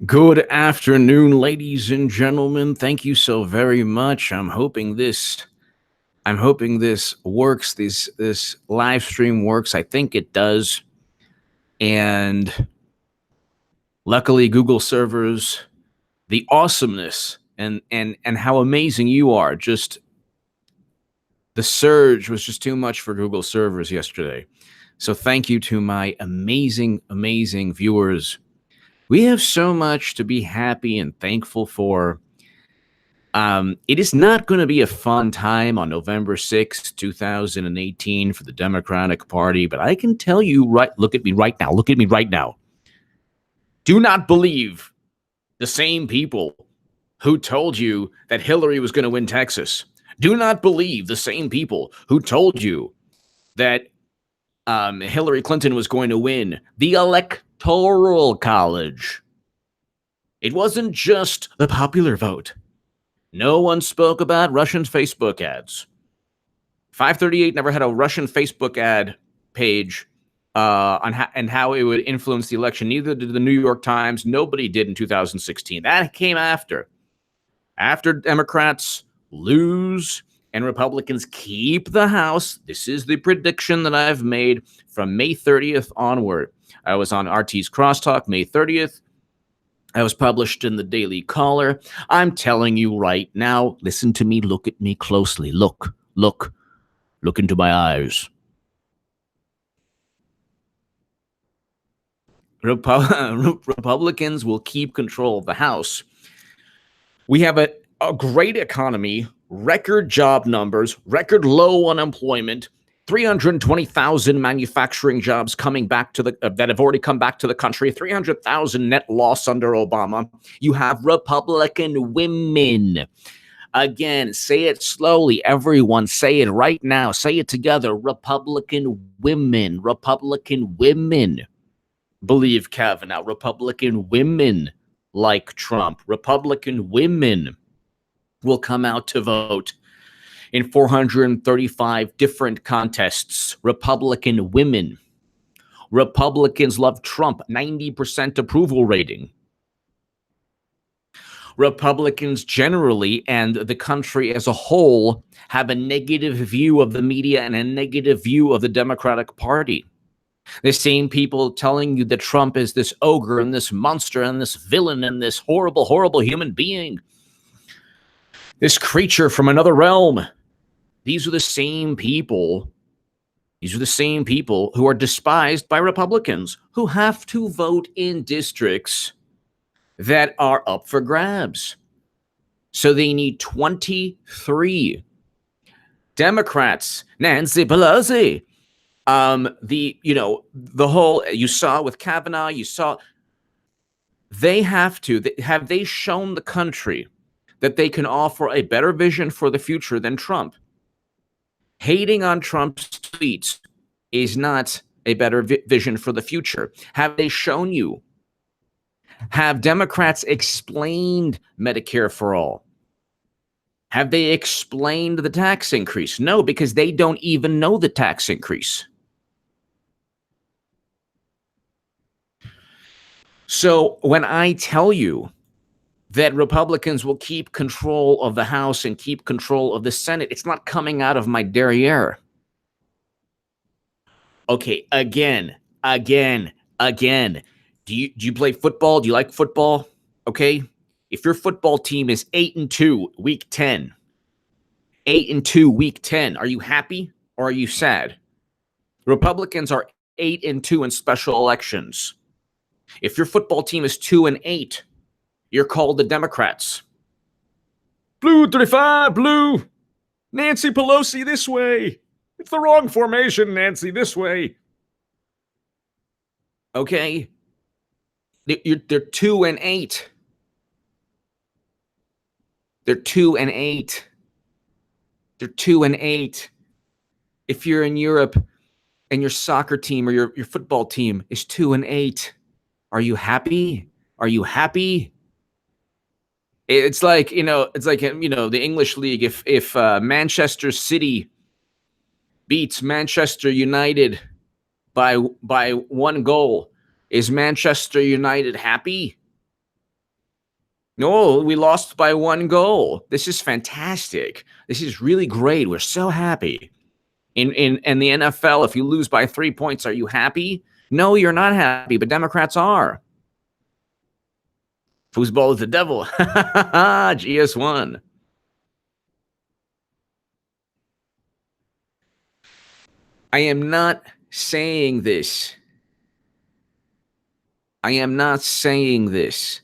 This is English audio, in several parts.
Good afternoon, ladies and gentlemen. Thank you so very much. I'm hoping this works. This live stream works. I think it does. And luckily Google servers, the awesomeness and how amazing you are. Just the surge was just too much for Google servers yesterday. So thank you to my amazing viewers. We have so much to be happy and thankful for. It is not going to be a fun time on November 6th, 2018 for the Democratic Party, but I can tell you look at me right now. Do not believe the same people who told you that Hillary was going to win Texas. Do not believe the same people who told you that Hillary Clinton was going to win the Electoral College. It wasn't just the popular vote. No one spoke about Russian Facebook ads. 538 never had a Russian Facebook ad page on how it would influence the election. Neither did the New York Times. Nobody did in 2016. That came after. After Democrats lose and Republicans keep the House. This is the prediction that I've made from May 30th onward. I was on RT's Crosstalk May 30th. I was published in the Daily Caller. I'm telling you right now, listen to me, look at me closely. Look into my eyes. Republicans will keep control of the House. We have a great economy, record job numbers, record low unemployment, 320,000 manufacturing jobs coming back to that have already come back to the country, 300,000 net loss under Obama. You have Republican women. Again, say it slowly. Everyone, say it right now. Say it together. Republican women. Republican women believe Kavanaugh. Republican women like Trump. Republican women will come out to vote in 435 different contests. Republican women. Republicans love Trump, 90% approval rating. Republicans generally and the country as a whole have a negative view of the media and a negative view of the Democratic Party. The same people telling you that Trump is this ogre and this monster and this villain and this horrible, horrible human being. This creature from another realm. These are the same people. These are the same people who are despised by Republicans, who have to vote in districts that are up for grabs. So they need 23 Democrats. Nancy Pelosi. The whole, you saw with Kavanaugh, they have they shown the country that they can offer a better vision for the future than Trump. Hating on Trump's tweets is not a better vision for the future. Have they shown you? Have Democrats explained Medicare for all? Have they explained the tax increase? No, because they don't even know the tax increase. So when I tell you that Republicans will keep control of the House and keep control of the Senate, it's not coming out of my derriere. Okay, again. Do you play football? Do you like football? Okay. If your football team is 8-2, week 10, 8-2, week 10, are you happy or are you sad? Republicans are 8-2 in special elections. If your football team is 2-8, you're called the Democrats. Blue 35, blue. Nancy Pelosi this way. It's the wrong formation, Nancy, this way. Okay. They're 2-8. They're 2-8. They're 2-8. If you're in Europe and your soccer team or your football team is 2-8, are you happy? Are you happy? It's like, the English league. If Manchester City beats Manchester United by one goal, Is Manchester United happy? No, we lost by 1 goal. This is fantastic. This is really great. We're so happy. In the NFL, if you lose by 3 points, are you happy? No, you're not happy, but Democrats are. Foosball is the devil. GS1. I am not saying this. I am not saying this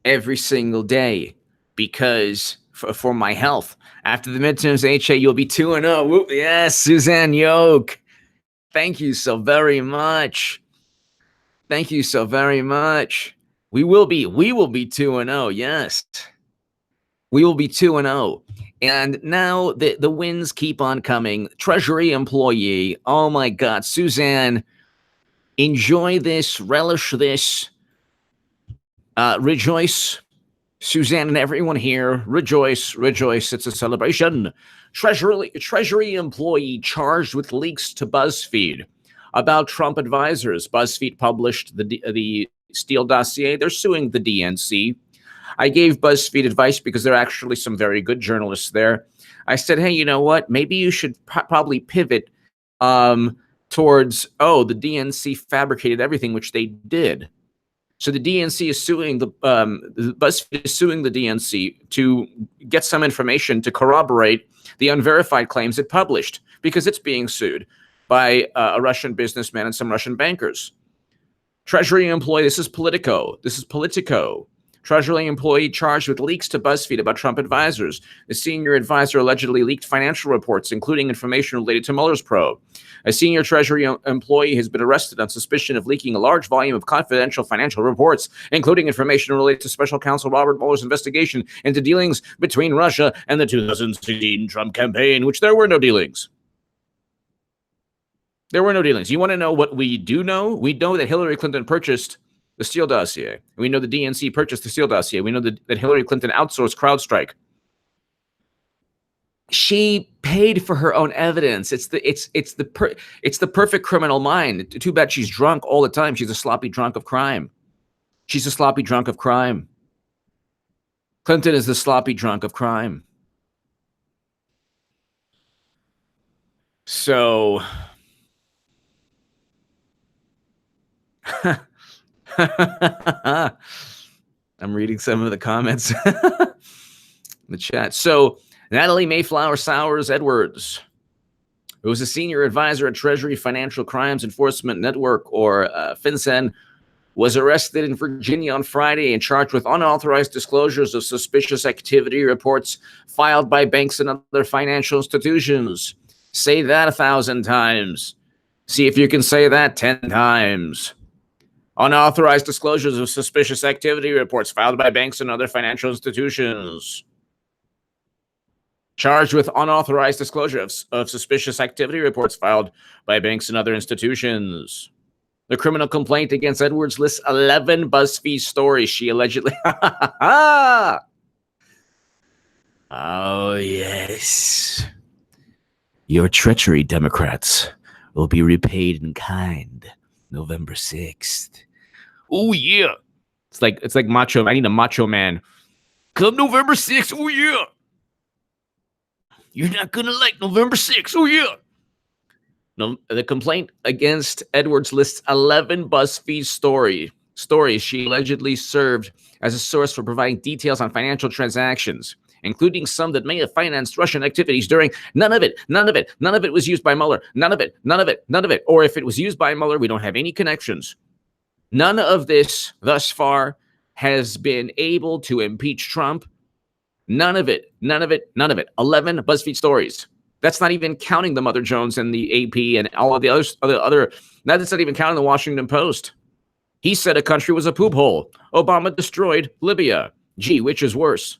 every single day because for my health. After the midterms, HA, you'll be 2-0. Yes, Suzanne Yoke. Thank you so very much. Thank you so very much. We will be 2-0. Yes. We will be 2-0. And now the wins keep on coming. Treasury employee. Oh my God. Suzanne, enjoy this, relish this. Rejoice. Suzanne and everyone here, rejoice, rejoice. It's a celebration. Treasury employee charged with leaks to Buzzfeed about Trump advisors. Buzzfeed published the Steele dossier. They're suing the DNC. I gave BuzzFeed advice because there are actually some very good journalists there. I said, hey, you know what? Maybe you should probably pivot towards, the DNC fabricated everything, which they did. So the DNC is suing BuzzFeed is suing the DNC to get some information to corroborate the unverified claims it published because it's being sued by a Russian businessman and some Russian bankers. Treasury employee, this is Politico. Treasury employee charged with leaks to BuzzFeed about Trump advisors. The senior advisor allegedly leaked financial reports, including information related to Mueller's probe. A senior Treasury employee has been arrested on suspicion of leaking a large volume of confidential financial reports, including information related to Special Counsel Robert Mueller's investigation into dealings between Russia and the 2016 Trump campaign, which there were no dealings. There were no dealings. You want to know what we do know? We know that Hillary Clinton purchased the Steele dossier. We know the DNC purchased the Steele dossier. We know that Hillary Clinton outsourced CrowdStrike. She paid for her own evidence. It's the perfect criminal mind. Too bad she's drunk all the time. She's a sloppy drunk of crime. Clinton is the sloppy drunk of crime. So I'm reading some of the comments in the chat. So Natalie Mayflower Sowers Edwards, who was a senior advisor at Treasury Financial Crimes Enforcement Network, or FinCEN, was arrested in Virginia on Friday and charged with unauthorized disclosures of suspicious activity reports filed by banks and other financial institutions. Say that 1,000 times. See if you can say that 10 times. Unauthorized disclosures of suspicious activity reports filed by banks and other financial institutions. Charged with unauthorized disclosure of suspicious activity reports filed by banks and other institutions. The criminal complaint against Edwards lists 11 BuzzFeed stories she allegedly... Oh, yes. Your treachery, Democrats, will be repaid in kind. November 6th. Oh, yeah. It's like macho. I need a macho man. Come November 6th. Oh, yeah. You're not going to like November 6th. Oh, yeah. No, the complaint against Edwards lists 11 BuzzFeed stories she allegedly served as a source for providing details on financial transactions, including some that may have financed Russian activities during. None of it was used by Mueller. None of it. Or if it was used by Mueller, we don't have any connections. None of this thus far has been able to impeach Trump. None of it. 11 BuzzFeed stories. That's not even counting the Mother Jones and the AP and all of the other. That's not even counting the Washington Post. He said a country was a poop hole. Obama destroyed Libya. Gee, which is worse?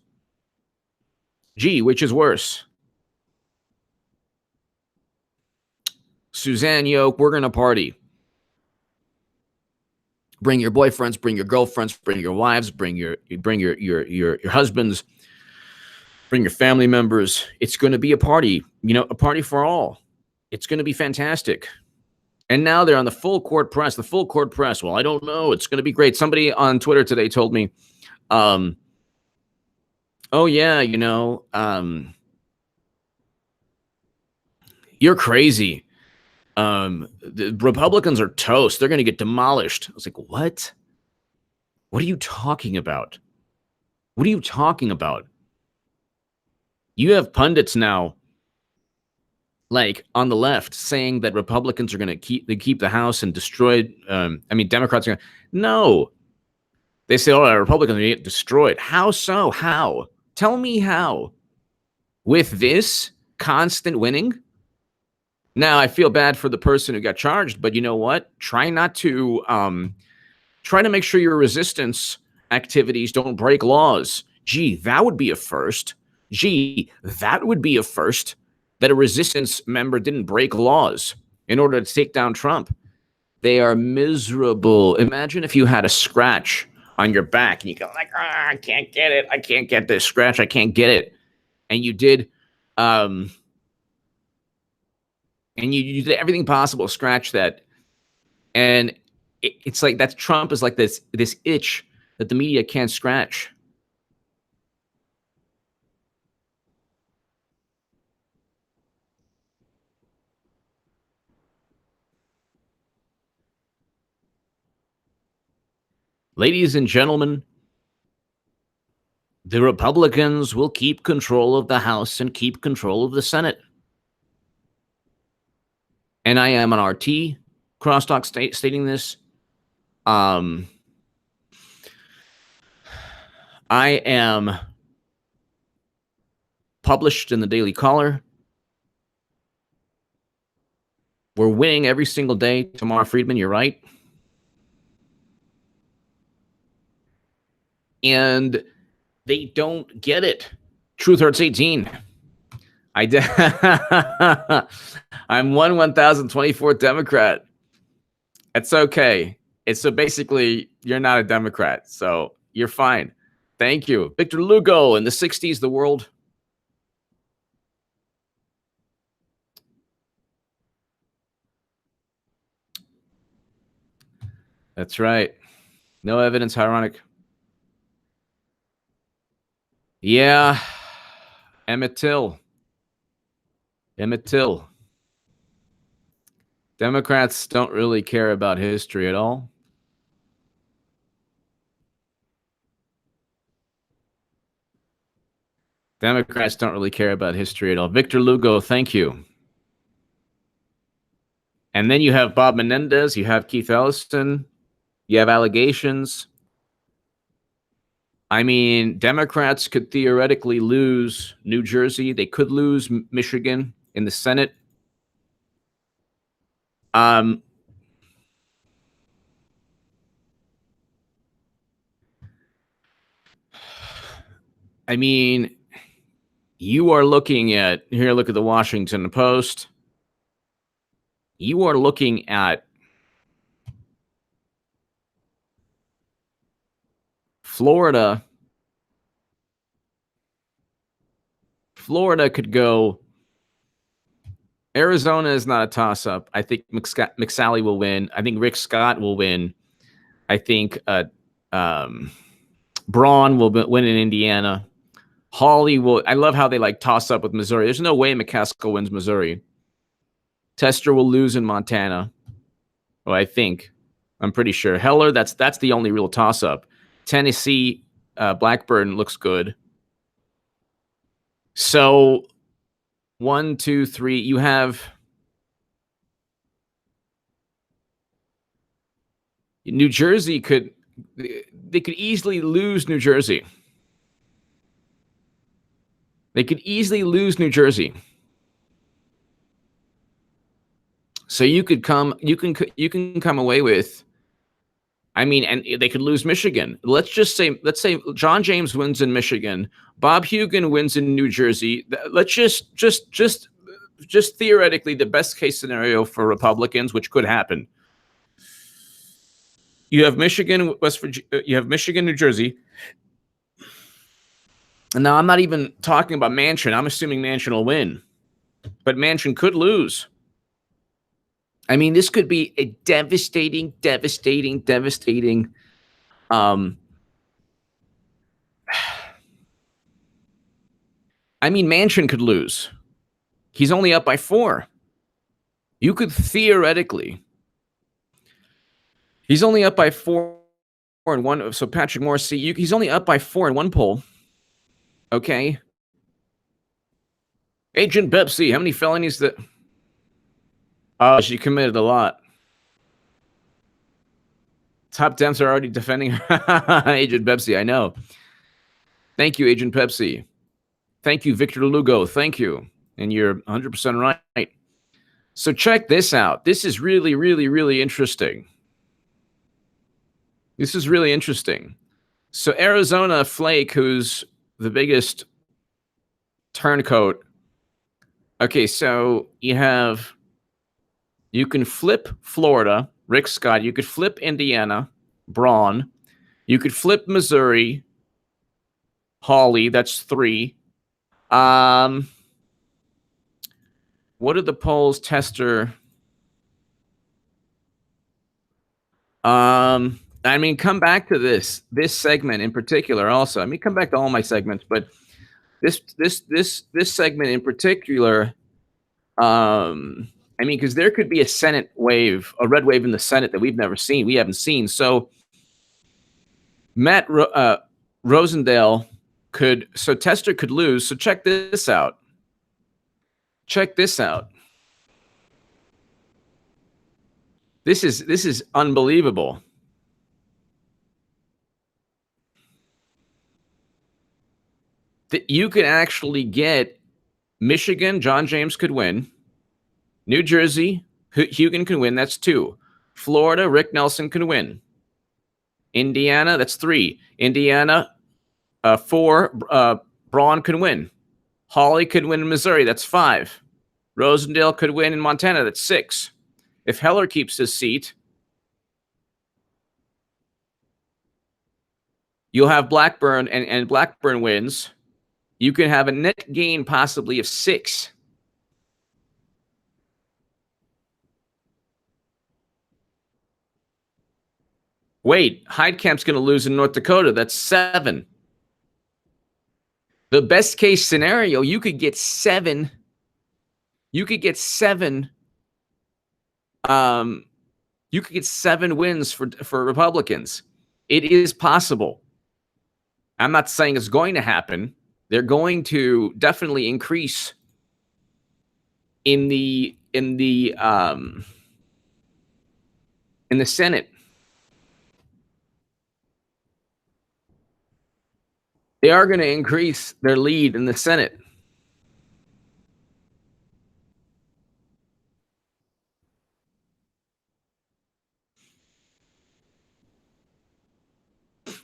Suzanne Yoke, we're going to party. Bring your boyfriends, bring your girlfriends, bring your wives, bring your husbands, bring your family members. It's going to be a party, a party for all. It's going to be fantastic. And now they're on the full court press. The full court press. Well, I don't know. It's going to be great. Somebody on Twitter today told me, oh yeah, you're crazy. The Republicans are toast. They're going to get demolished. I was like, what? What are you talking about? What are you talking about? You have pundits now, like on the left, saying that Republicans are going to keep the House and destroy. Democrats are going to. No, they say, "Oh, Republicans are going to get destroyed." How so? How? Tell me how. With this constant winning. Now I feel bad for the person who got charged, but you know what? Try to make sure your resistance activities don't break laws. Gee, that would be a first. That a resistance member didn't break laws in order to take down Trump. They are miserable. Imagine if you had a scratch on your back and you go like, I can't get it. I can't get this scratch. I can't get it. And you did, and you did everything possible to scratch that. And it's like that Trump is like this itch that the media can't scratch. Ladies and gentlemen, the Republicans will keep control of the House and keep control of the Senate. And I am on RT crosstalk stating this. I am published in the Daily Caller. We're winning every single day. Tamar Friedman, you're right. And they don't get it. Truth Hurts 18. I'm 1024th Democrat. It's okay. So basically, you're not a Democrat, so you're fine. Thank you. Victor Lugo, in the 60s, the world. That's right. No evidence, ironic. Yeah. Emmett Till. Democrats don't really care about history at all. Democrats don't really care about history at all. Victor Lugo, thank you. And then you have Bob Menendez, you have Keith Ellison, you have allegations. I mean, Democrats could theoretically lose New Jersey. They could lose Michigan in the Senate. I mean, you are looking at, here, look at the Washington Post. You are looking at Florida. Florida could go. Arizona is not a toss-up. I think McSally will win. I think Rick Scott will win. I think Braun will win in Indiana. Hawley will. I love how they like toss up with Missouri. There's no way McCaskill wins Missouri. Tester will lose in Montana. Well, I think. I'm pretty sure. Heller, that's the only real toss-up. Tennessee, Blackburn looks good. So 1, 2, 3. You have New Jersey they could easily lose New Jersey. They could easily lose New Jersey. So you can come away with, I mean, and they could lose Michigan. Let's say John James wins in Michigan, Bob Hugin wins in New Jersey. Let's just theoretically, the best case scenario for Republicans, which could happen. You have Michigan, West Virginia, you have Michigan, New Jersey. And now I'm not even talking about Manchin. I'm assuming Manchin will win, but Manchin could lose. I mean, this could be a devastating. I mean, Manchin could lose. He's only up by 4. You could theoretically. He's only up by 4 in one. So Patrick Morrissey, he's only up by 4 in one poll. Okay. Agent Pepsi, how many felonies that? Oh, she committed a lot. Top Dems are already defending her. Agent Pepsi, I know. Thank you, Agent Pepsi. Thank you, Victor Lugo. Thank you. And you're 100% right. So check this out. This is really, really, really interesting. This is really interesting. So Arizona Flake, who's the biggest turncoat. Okay, so you can flip Florida, Rick Scott. You could flip Indiana, Braun. You could flip Missouri, Hawley. That's 3. What did the polls tester? I mean, come back to this segment in particular. Also, I mean, come back to all my segments, but this segment in particular. I mean, because there could be a Senate wave, a red wave in the Senate that we haven't seen. So Matt Rosendale so Tester could lose. So check this out. This is unbelievable. That you could actually get Michigan, John James could win. New Jersey, Hugan could win. That's 2. Florida, Rick Nelson could win. Indiana, that's 3. Indiana, 4. Braun could win. Hawley could win in Missouri. That's 5. Rosendale could win in Montana. That's 6. If Heller keeps his seat, you'll have Blackburn, and Blackburn wins. You can have a net gain possibly of 6. Wait, Heidecamp's going to lose in North Dakota. That's 7. The best case scenario, you could get 7. You could get 7. You could get 7 wins for Republicans. It is possible. I'm not saying it's going to happen. They're going to definitely increase in the Senate. They are going to increase their lead in the Senate.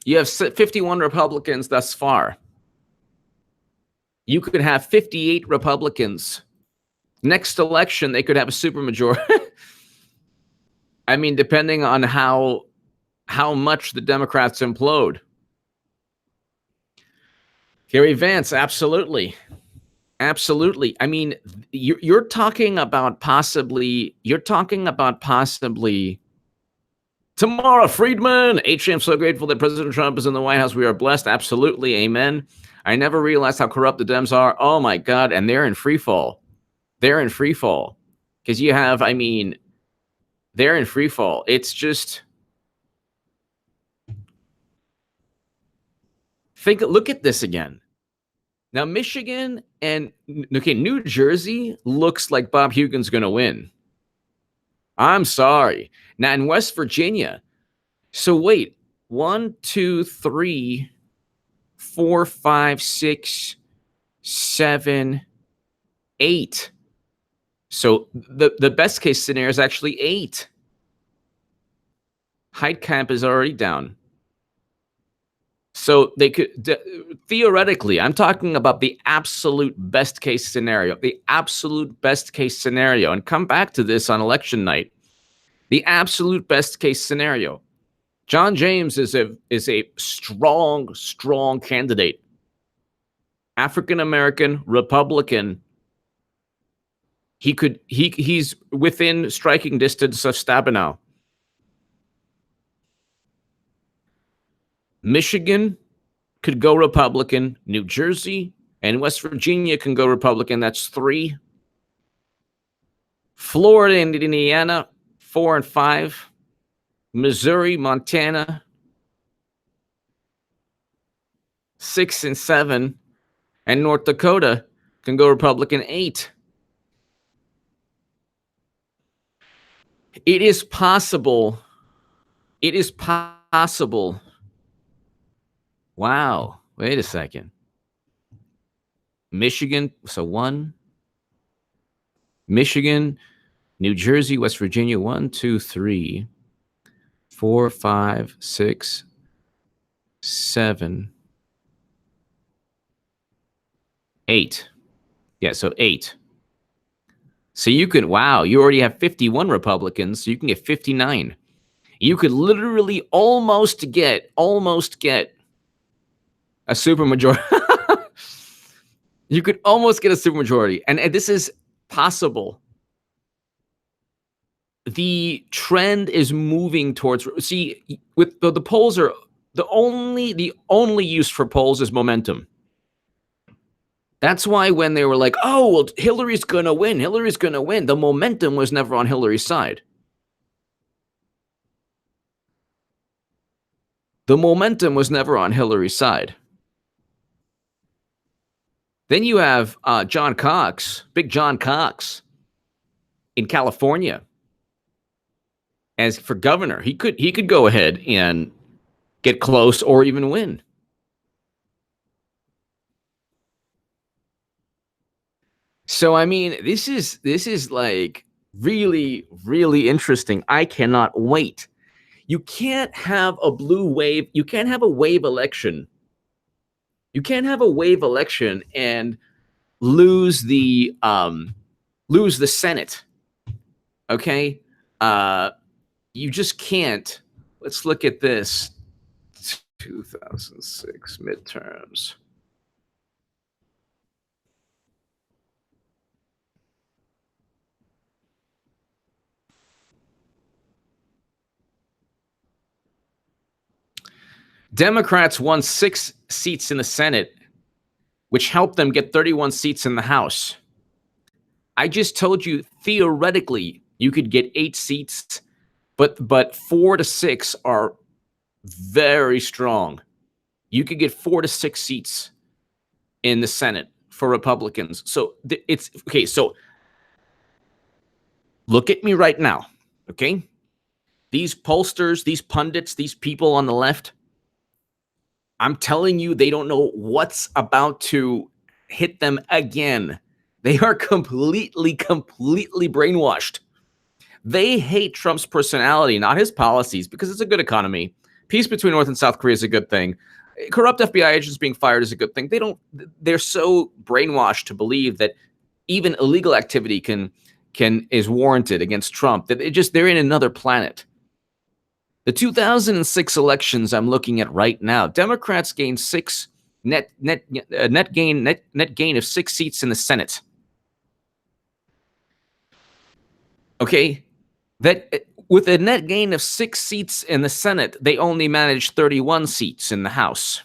You have 51 Republicans thus far. You could have 58 Republicans. Next election, they could have a supermajority. I mean, depending on how much the Democrats implode. Gary Vance, absolutely. Absolutely. I mean, you're talking about possibly Tamara Friedman. I'm so grateful that President Trump is in the White House. We are blessed. Absolutely. Amen. I never realized how corrupt the Dems are. Oh my God. And they're in free fall. They're in free fall. Because you have, I mean, they're in free fall. It's just look at this again. Now, Michigan and New Jersey looks like Bob Hugin's going to win. I'm sorry. Now, in West Virginia, so wait, 1, 2, 3, 4, 5, 6, 7, 8. So the best case scenario is actually 8. Heidkamp is already down. So they could theoretically, I'm talking about the absolute best case scenario, and come back to this on election night. The absolute best case scenario. John James is a strong candidate. African American, Republican. He's within striking distance of Stabenow. Michigan could go Republican. New Jersey and West Virginia can go Republican. That's 3. Florida and Indiana, 4 and 5. Missouri, Montana, 6 and 7. And North Dakota can go Republican, 8. It is possible. It is possible. Wow. Wait a second. Michigan, so 1. Michigan, New Jersey, West Virginia, 1, 2, 3, 4, 5, 6, 7, 8. Yeah, so 8. So you could, wow, you already have 51 Republicans, so you can get 59. You could literally almost get a supermajority. You could almost get a supermajority. And this is possible. The trend is moving towards, see, with the polls are the only use for polls is momentum. That's why when they were like, oh, well, Hillary's going to win, the momentum was never on Hillary's side. The momentum was never on Hillary's side. Then you have John Cox, Big John Cox, in California, as for governor. He could go ahead and get close or even win. So I mean, this is like really, really interesting. I cannot wait. You can't have a blue wave. You can't have a wave election. You can't have a wave election and lose the Senate. Okay? You just can't. Let's look at this. 2006 midterms. Democrats won 6 seats in the Senate, which helped them get 31 seats in the House. I just told you, theoretically, you could get 8 seats, but 4 to 6 are very strong. You could get 4 to 6 seats in the Senate for Republicans. So it's okay. So look at me right now. Okay. These pollsters, these pundits, these people on the left, I'm telling you, they don't know what's about to hit them again. They are completely brainwashed. They hate Trump's personality, not his policies, because it's a good economy. Peace between North and South Korea is a good thing. Corrupt FBI agents being fired is a good thing. They're so brainwashed to believe that even illegal activity is warranted against Trump, that they're in another planet. The 2006 elections I'm looking at right now, Democrats gained 6 net gain of 6 seats in the Senate. Okay, that with a net gain of 6 seats in the Senate, they only managed 31 seats in the House.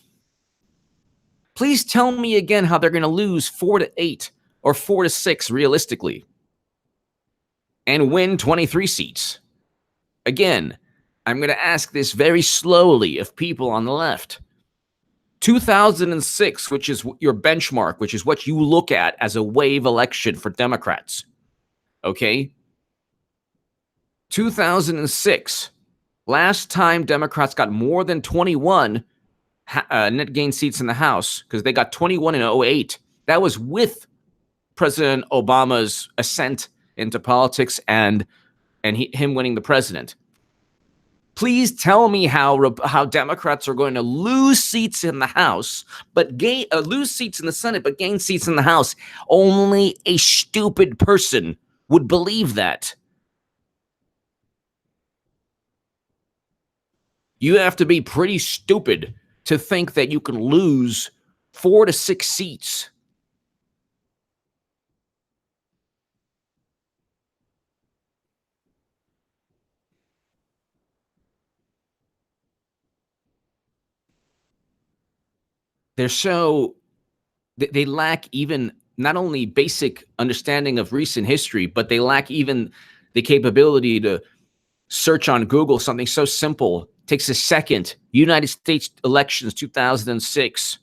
Please tell me again how they're going to lose 4 to 8 or 4 to 6 realistically and win 23 seats. Again, I'm going to ask this very slowly of people on the left. 2006, which is your benchmark, which is what you look at as a wave election for Democrats. Okay? 2006, last time Democrats got more than 21 net gain seats in the House, because they got 21 in 2008. That was with President Obama's ascent into politics and him winning the president. Please tell me how Democrats are going to lose seats in the House, but lose seats in the Senate, but gain seats in the House. Only a stupid person would believe that. You have to be pretty stupid to think that you can lose 4 to 6 seats. they're so they lack even not only basic understanding of recent history, but they lack even the capability to search on Google something so simple. Takes a second. United States elections 2006.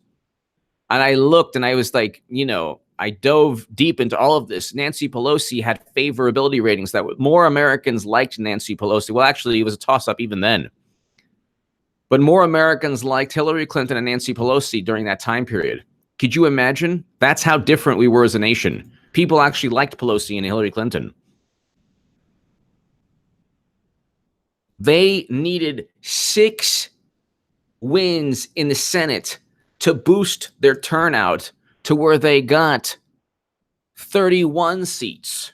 And I looked and I was like, I dove deep into all of this. Nancy Pelosi had favorability ratings that more Americans liked Nancy Pelosi. Well, actually, it was a toss up even then. But more Americans liked Hillary Clinton and Nancy Pelosi during that time period. Could you imagine? That's how different we were as a nation. People actually liked Pelosi and Hillary Clinton. They needed 6 wins in the Senate to boost their turnout to where they got 31 seats.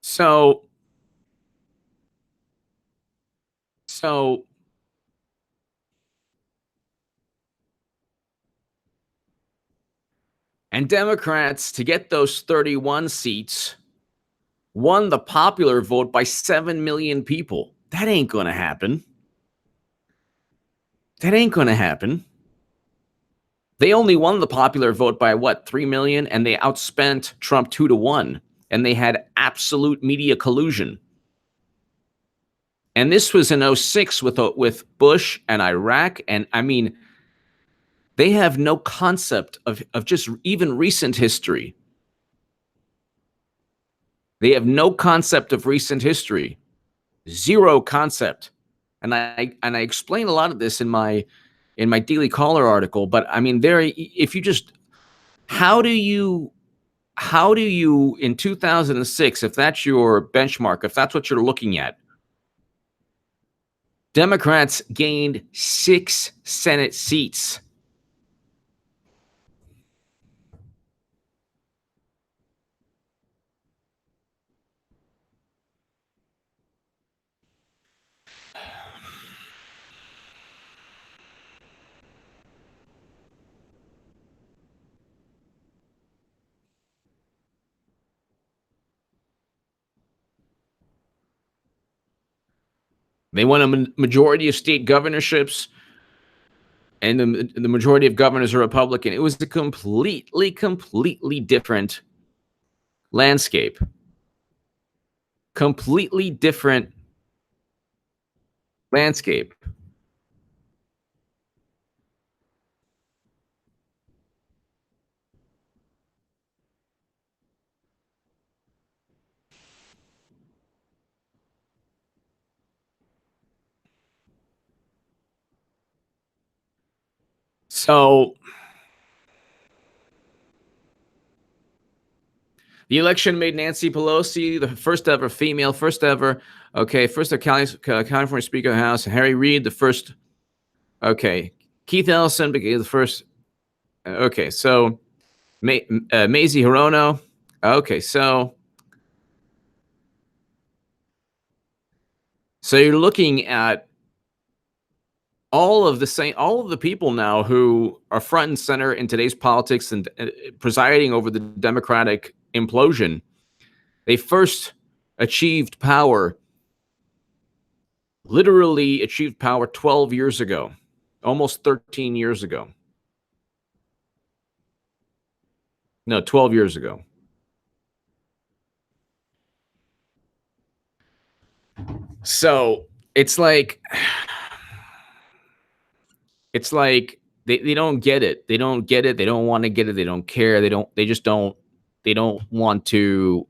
So and Democrats, to get those 31 seats, won the popular vote by 7 million people. That ain't going to happen. That ain't going to happen. They only won the popular vote by 3 million, and they outspent Trump 2-1, and they had absolute media collusion. And this was in 2006 with Bush and Iraq. And I mean, they have no concept of just even recent history. They have no concept of recent history. Zero concept. And I explain a lot of this in my Daily Caller article. But I mean, if you just, how do you in 2006, if that's your benchmark, if that's what you're looking at, Democrats gained 6 Senate seats. They won a majority of state governorships, and the majority of governors are Republican. It was a completely different landscape. Completely different landscape. So the election made Nancy Pelosi the first ever female, first ever California Speaker of the House. Harry Reid, the first. Okay, Keith Ellison became the first. Okay, so Mazie Hirono. Okay, so you're looking at all of the people now who are front and center in today's politics and presiding over the Democratic implosion. They first literally achieved power 12 years ago, almost 13 years ago. No, 12 years ago. So it's like they don't get it. They don't get it. They don't want to get it. They don't care. They don't want to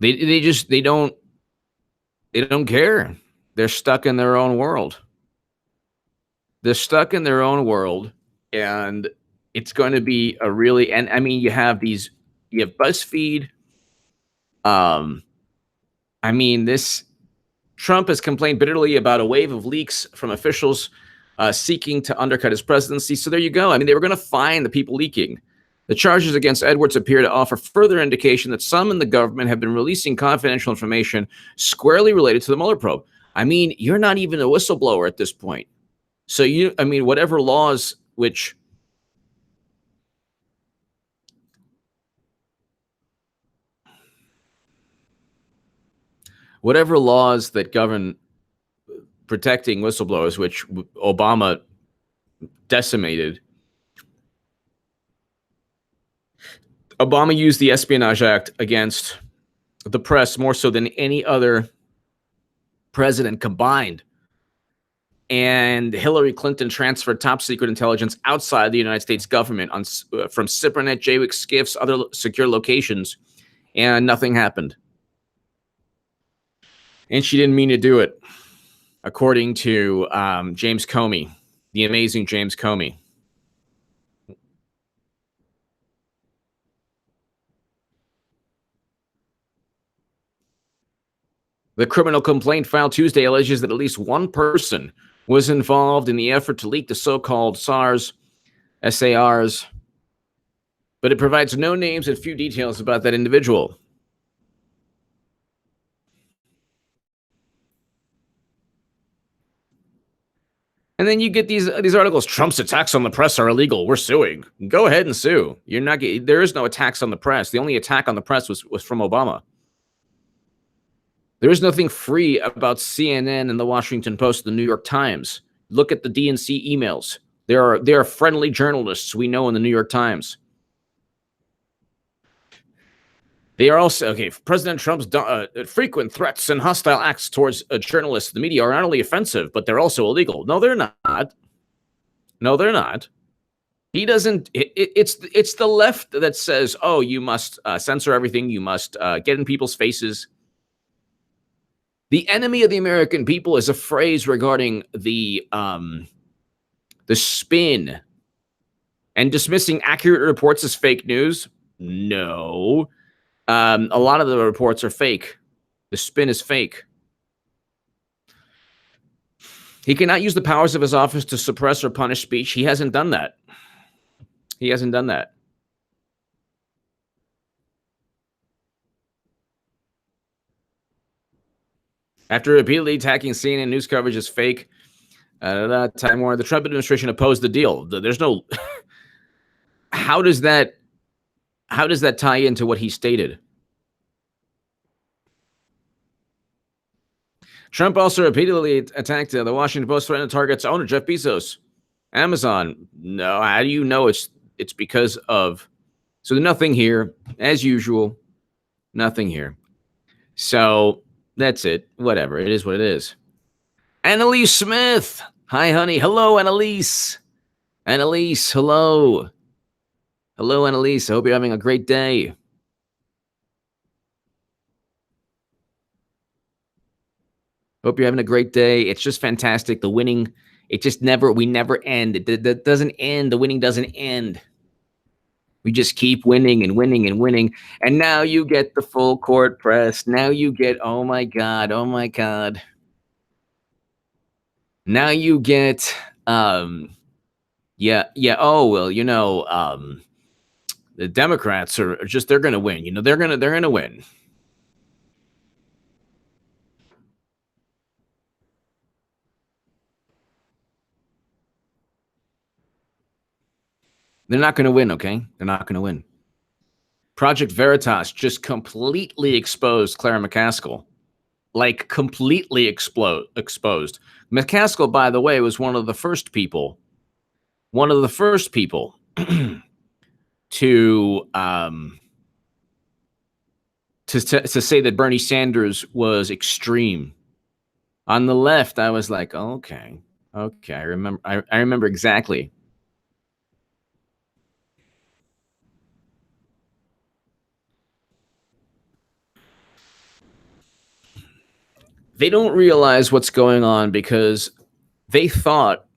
they don't care. They're stuck in their own world. And it's going to be and I mean, you have Buzzfeed. I mean, Trump has complained bitterly about a wave of leaks from officials seeking to undercut his presidency. So there you go. I mean, they were going to find the people leaking. The charges against Edwards appear to offer further indication that some in the government have been releasing confidential information squarely related to the Mueller probe. I mean, you're not even a whistleblower at this point. So I mean, whatever laws that govern protecting whistleblowers, which Obama decimated. Obama used the Espionage Act against the press more so than any other president combined. And Hillary Clinton transferred top secret intelligence outside the United States government from Cybernet, JWIC, SCIFs, other secure locations, and nothing happened. And she didn't mean to do it, according to James Comey, the amazing James Comey. The criminal complaint filed Tuesday alleges that at least one person was involved in the effort to leak the so-called SARS, but it provides no names and few details about that individual. And then you get these articles. Trump's attacks on the press are illegal. We're suing. Go ahead and sue. You're not. There is no attacks on the press. The only attack on the press was from Obama. There is nothing free about CNN and the Washington Post, the New York Times. Look at the DNC emails. There are friendly journalists we know in the New York Times. They are also okay. President Trump's frequent threats and hostile acts towards journalists, the media, are not only offensive, but they're also illegal. No, they're not. No, they're not. He doesn't. It's the left that says, "Oh, you must censor everything. You must get in people's faces." The enemy of the American people is a phrase regarding the spin and dismissing accurate reports as fake news. No, a lot of the reports are fake. The spin is fake. He cannot use the powers of his office to suppress or punish speech. He hasn't done that. He hasn't done that. After repeatedly attacking CNN news coverage as fake, Time Warner, the Trump administration opposed the deal. There's no. How does that tie into what he stated? Trump also repeatedly attacked the Washington Post, threatened to target its owner, Jeff Bezos. Amazon. No, how do you know it's because of? So nothing here, as usual. Nothing here. So that's it. Whatever. It is what it is. Annalise Smith. Hi, honey. Hello, Annalise. Annalise, hello. Hello, Annalise. I hope you're having a great day. Hope you're having a great day. It's just fantastic. The winning, we never end. It doesn't end. The winning doesn't end. We just keep winning and winning and winning. And now you get the full court press. Now you get, oh my God. Now you get, yeah. Oh, well, the Democrats are just, they're going to win. They're going to win. They're not going to win, okay? They're not going to win. Project Veritas just completely exposed Clara McCaskill. Like, completely exposed. McCaskill, by the way, was one of the first people to say that Bernie Sanders was extreme. On the left, I was like, okay, I remember exactly. They don't realize what's going on because they thought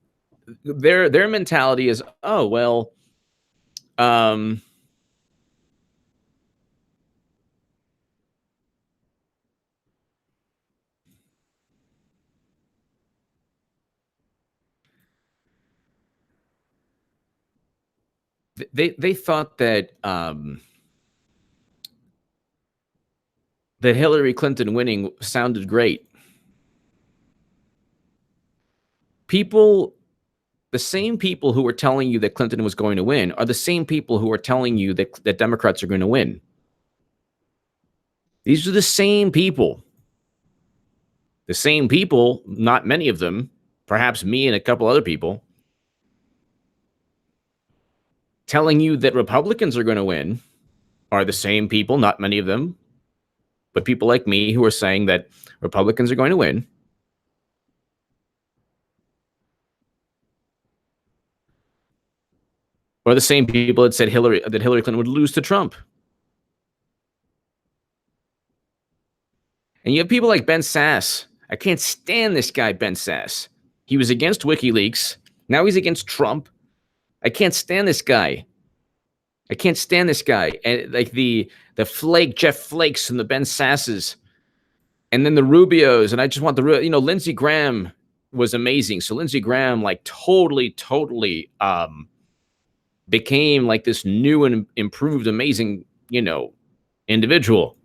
their mentality is, oh well, they thought that that Hillary Clinton winning sounded great. People the same people who were telling you that Clinton was going to win are the same people who are telling you that Democrats are going to win. These are the same people. The same people, not many of them, perhaps me and a couple other people, telling you that Republicans are going to win are the same people, not many of them, but people like me who are saying that Republicans are going to win. Or the same people that said Hillary Clinton would lose to Trump. And you have people like Ben Sass. I can't stand this guy, Ben Sass. He was against WikiLeaks. Now he's against Trump. I can't stand this guy. I can't stand this guy. And like the Jeff Flakes and the Ben Sasses, and then the Rubios. And I just want Lindsey Graham was amazing. So Lindsey Graham like totally became like this new and improved, amazing, individual.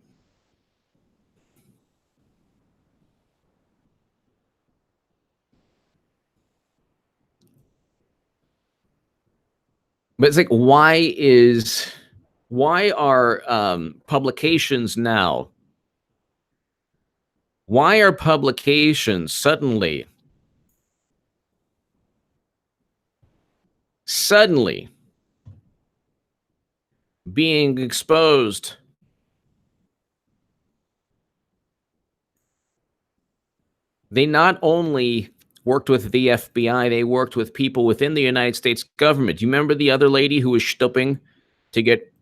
But it's like, why are publications now? Why are publications suddenly being exposed? They not only worked with the FBI, they worked with people within the United States government. Do you remember the other lady who was stooping to get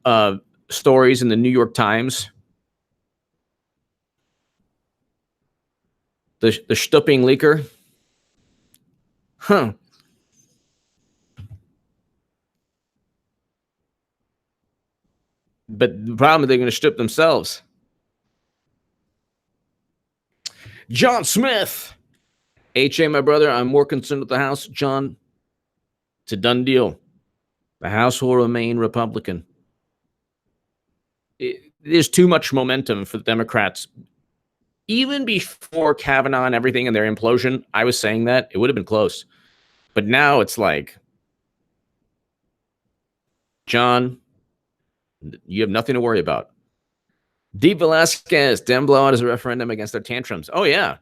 stories in the New York Times? The stooping leaker? Huh. But the problem is they're going to stoop themselves. John Smith. HA, my brother, I'm more concerned with the House. John, it's a done deal. The House will remain Republican. There's too much momentum for the Democrats. Even before Kavanaugh and everything and their implosion, I was saying that it would have been close. But now it's like, John, you have nothing to worry about. Dee Velasquez, Dem blowout is a referendum against their tantrums. Oh, yeah.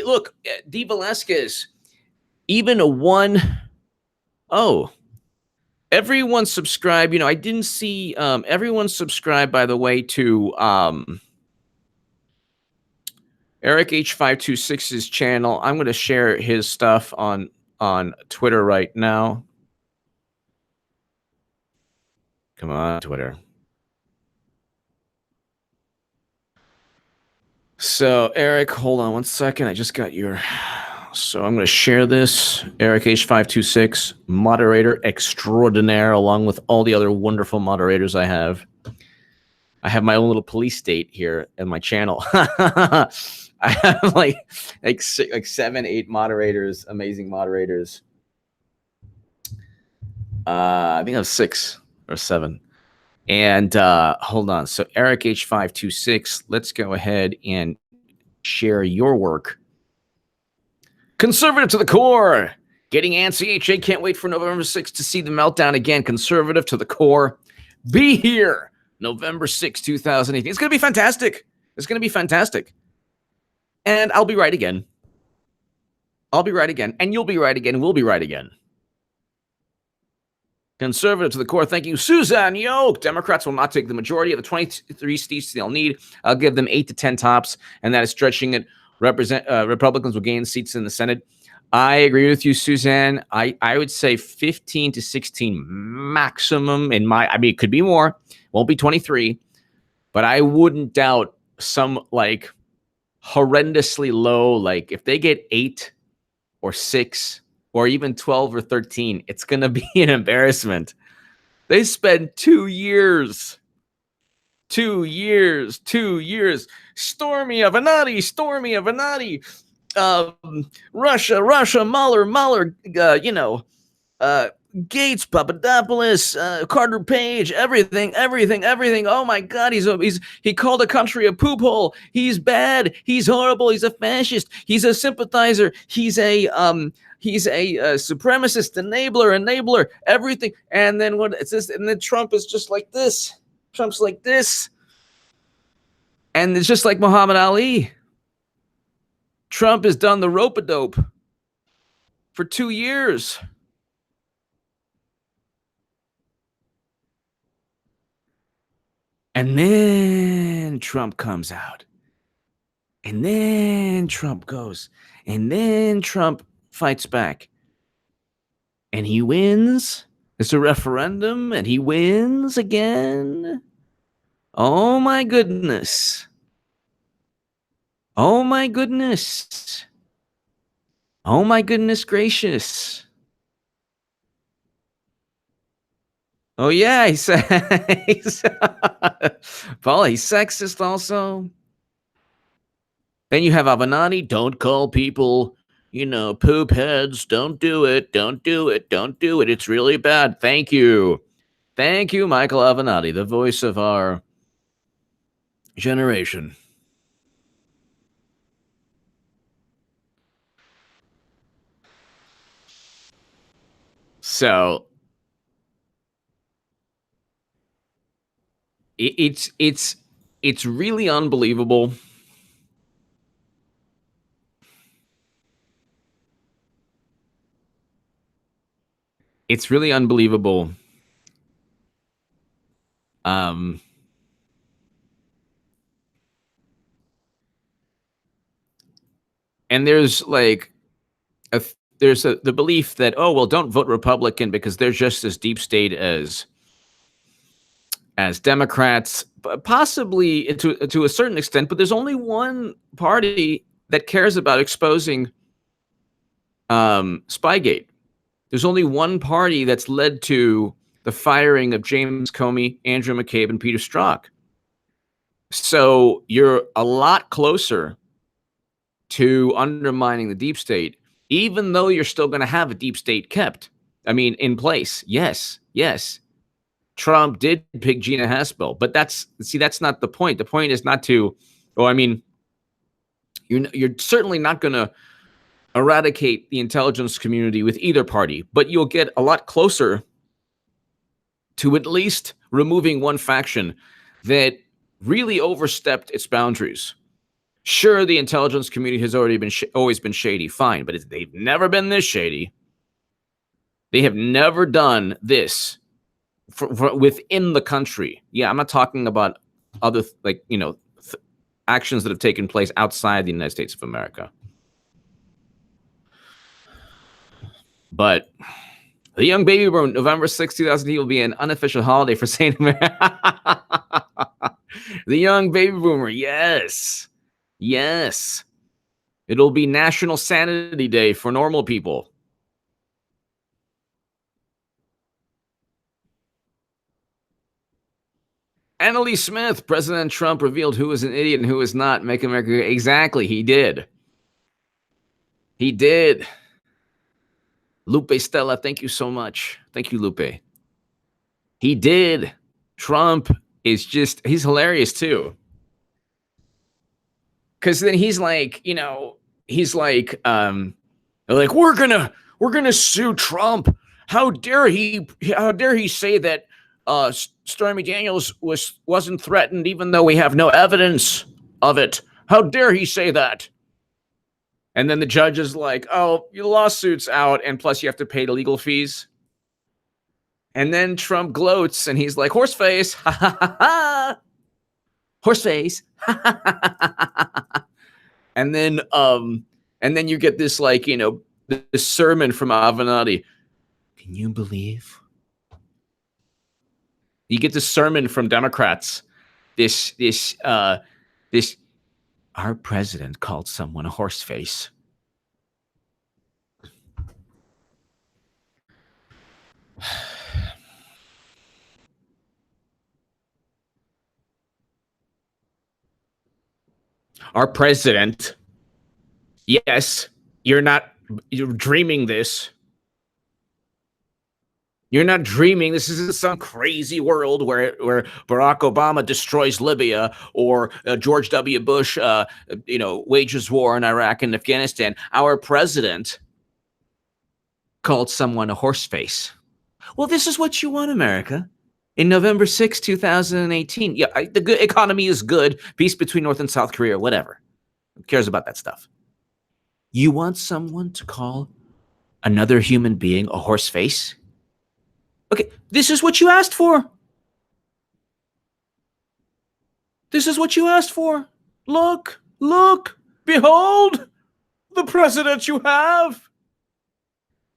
Look, Dee Velasquez, even a one. Oh, everyone subscribe. I didn't see everyone subscribe, by the way, to Eric H526's channel. I'm going to share his stuff on Twitter right now. Come on, Twitter. So, Eric, hold on one second. I just got your... So I'm going to share this. Eric H526, moderator extraordinaire, along with all the other wonderful moderators I have. I have my own little police state here in my channel. I have like 7, 8 moderators, amazing moderators. I think I have 6 or 7. And hold on. So Eric H526, let's go ahead and share your work. Conservative to the core. Getting antsy. HA can't wait for November 6th to see the meltdown again. Conservative to the core. Be here November 6th, 2018. It's going to be fantastic. It's going to be fantastic. And I'll be right again. I'll be right again. And you'll be right again. We'll be right again. Conservative to the core. Thank you, Suzanne Yoke. Democrats will not take the majority of the 23 seats they'll need. I'll give them 8 to 10 tops, and that is stretching it. Republicans will gain seats in the Senate. I agree with you, Suzanne. I would say 15 to 16 maximum it could be more. Won't be 23, but I wouldn't doubt some like horrendously low, like if they get 8 or 6 or even 12 or 13, it's going to be an embarrassment. They spent 2 years. 2 years. Stormy Avenatti. Russia, Mueller, Gates, Papadopoulos, Carter Page, everything. Oh my God, he called a country a poop hole. He's bad. He's horrible. He's a fascist. He's a sympathizer. He's a supremacist, enabler, everything. And then what? It's this, and then Trump is just like this. Trump's like this, and it's just like Muhammad Ali. Trump has done the rope-a-dope for 2 years. And then Trump comes out. And then Trump goes. And then Trump fights back. And he wins. It's a referendum. And he wins again. Oh my goodness. Oh my goodness. Oh my goodness gracious. Oh yeah, Paul, he's sexist also. Then you have Avenatti, don't call people, poop heads. Don't do it. It's really bad. Thank you. Thank you, Michael Avenatti, the voice of our generation. So it's really unbelievable. It's really unbelievable. And there's like the belief that, oh well, don't vote Republican because they're just as deep state as Democrats, possibly to a certain extent. But there's only one party that cares about exposing Spygate. There's only one party that's led to the firing of James Comey, Andrew McCabe, and Peter Strzok. So you're a lot closer to undermining the deep state, even though you're still going to have a deep state in place. Yes. Trump did pick Gina Haspel, but that's not the point. The point is not to, you're certainly not going to eradicate the intelligence community with either party, but you'll get a lot closer to at least removing one faction that really overstepped its boundaries. Sure, the intelligence community has always been shady, fine, but they've never been this shady. They have never done this for within the country. Yeah, I'm not talking about other actions that have taken place outside the United States of America. But the young baby born November 6, 2000 will be an unofficial holiday for St. America. The young baby boomer, yes. It'll be National Sanity Day for normal people. Annalise Smith, President Trump revealed who is an idiot and who is not. Make America great. Exactly, he did. Lupe Stella, thank you so much. Thank you, Lupe. He did. Trump is he's hilarious too. Because then he's like, like, we're gonna sue Trump. How dare he say that Stormy Daniels wasn't threatened, even though we have no evidence of it? How dare he say that? And then the judge is like, oh, your lawsuit's out, and plus you have to pay the legal fees. And then Trump gloats, and he's like, horseface, ha ha ha ha, horseface, ha ha ha ha. And then you get this this sermon from Avenatti. Can you believe? You get this sermon from Democrats. This our president called someone a horseface. Our president. Yes, you're dreaming this. You're not dreaming. This isn't some crazy world where Barack Obama destroys Libya or George W. Bush, wages war in Iraq and Afghanistan. Our president called someone a horseface. Well, this is what you want, America. In November 6, 2018. Yeah, the good economy is good. Peace between North and South Korea, whatever. Who cares about that stuff? You want someone to call another human being a horseface? Okay, this is what you asked for. This is what you asked for. Look, behold the president you have.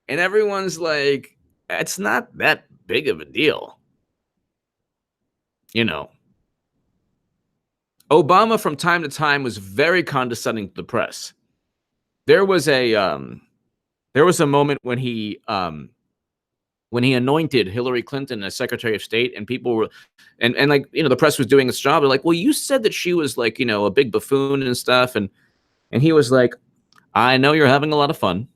And everyone's like, it's not that big of a deal. Obama from time to time was very condescending to the press. There was a moment when he anointed Hillary Clinton as Secretary of State, and people were, and the press was doing its job. They're like, well, you said that she was like, a big buffoon and stuff. And he was like, I know you're having a lot of fun.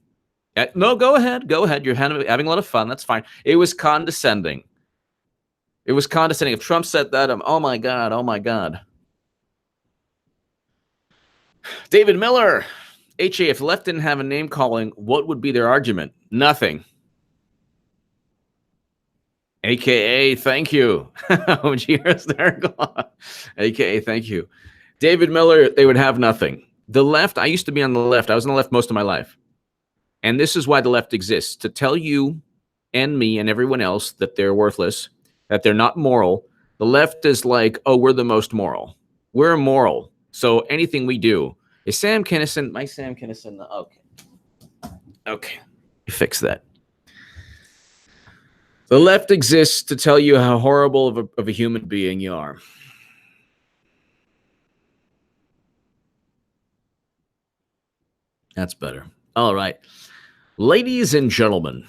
No, go ahead. You're having a lot of fun. That's fine. It was condescending. If Trump said that, oh my God. David Miller, HA, if the left didn't have a name calling, what would be their argument? Nothing. AKA, thank you. AKA, thank you. David Miller, they would have nothing. The left, I used to be on the left. I was on the left most of my life. And this is why the left exists, to tell you and me and everyone else that they're worthless, that they're not moral. The left is like, oh, we're the most moral. We're immoral. So anything we do. Is Sam Kinison, my Sam Kinison, okay. You fix that. The left exists to tell you how horrible of a human being you are. That's better. All right. Ladies and gentlemen,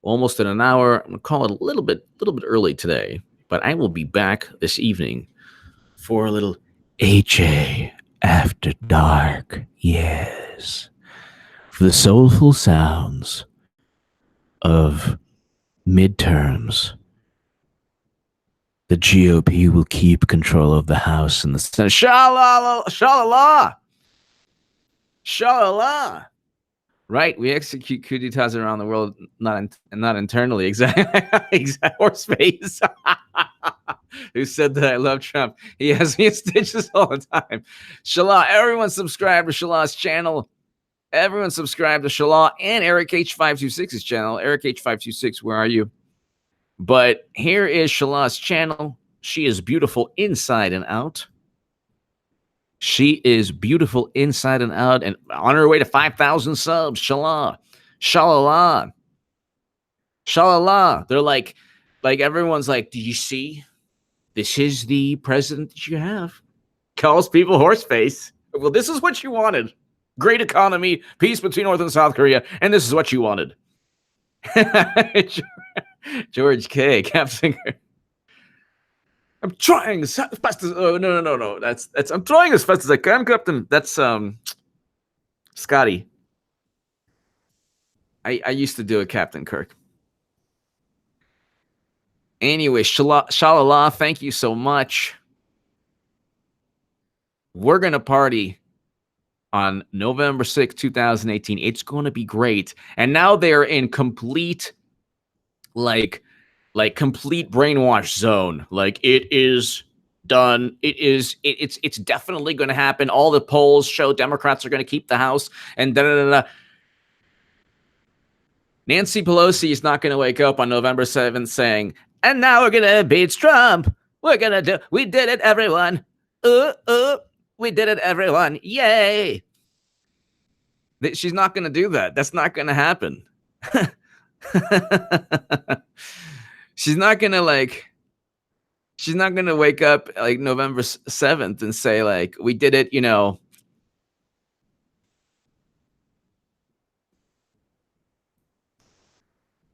almost in an hour. I'm going to call it a little bit early today, but I will be back this evening for a little HA After Dark. Yes. For the soulful sounds of midterms. The GOP will keep control of the House and the Senate. Shalala. Right? We execute coup d'etats around the world, not internally. Exactly. Horseface. Who said that I love Trump? He has me in stitches all the time. Shala. Everyone subscribe to Shala's channel. Everyone subscribe to Shala and Eric H526's channel. Eric H526, where are you? But here is Shala's channel. She is beautiful inside and out. She is beautiful inside and out, and on her way to 5,000 subs. Shala. Shalala. They're like everyone's like, do you see? This is the president that you have. Calls people horseface. Well, this is what you wanted. Great economy, peace between North and South Korea, and this is what you wanted. George K. Captain. I'm trying as fast as no. That's I'm trying as fast as I can, Captain. That's Scotty. I used to do it, Captain Kirk. Anyway, shalala, thank you so much. We're gonna party on November 6th, 2018. It's gonna be great. And now they're in complete complete brainwash zone. Like, it is done. It's definitely going to happen. All the polls show Democrats are going to keep the House, and Nancy Pelosi is not going to wake up on November 7th saying, and now we're going to beat Trump. We did it, everyone. We did it, everyone. Yay. She's not going to do that. That's not going to happen. She's not going to wake up like November 7th and say like, we did it,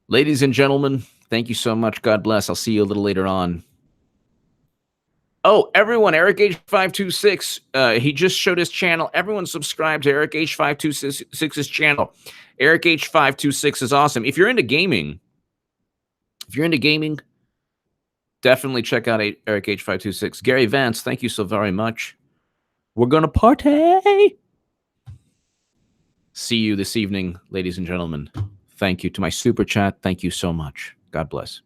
Ladies and gentlemen, thank you so much. God bless. I'll see you a little later on. Oh, everyone, Eric H526. He just showed his channel. Everyone subscribe to Eric H526's channel. Eric H526 is awesome. If you're into gaming, definitely check out Eric H526. Gary Vance, thank you so very much. We're gonna party. See you this evening, ladies and gentlemen. Thank you to my super chat. Thank you so much. God bless.